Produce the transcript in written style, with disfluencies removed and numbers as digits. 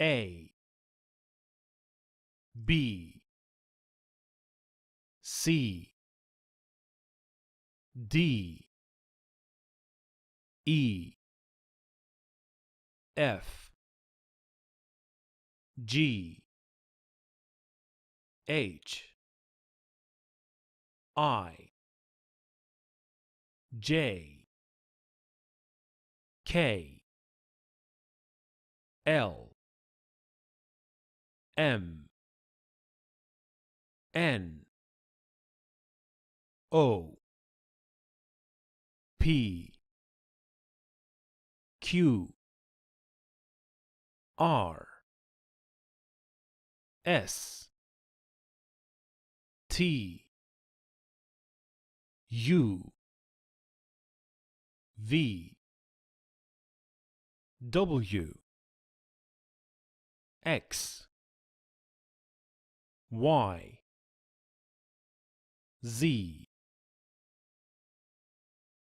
A, B, C, D, E, F, G, H, I, J, K, L, M, N, O, P, Q, R, S, T, U, V, W, X, Y, Z,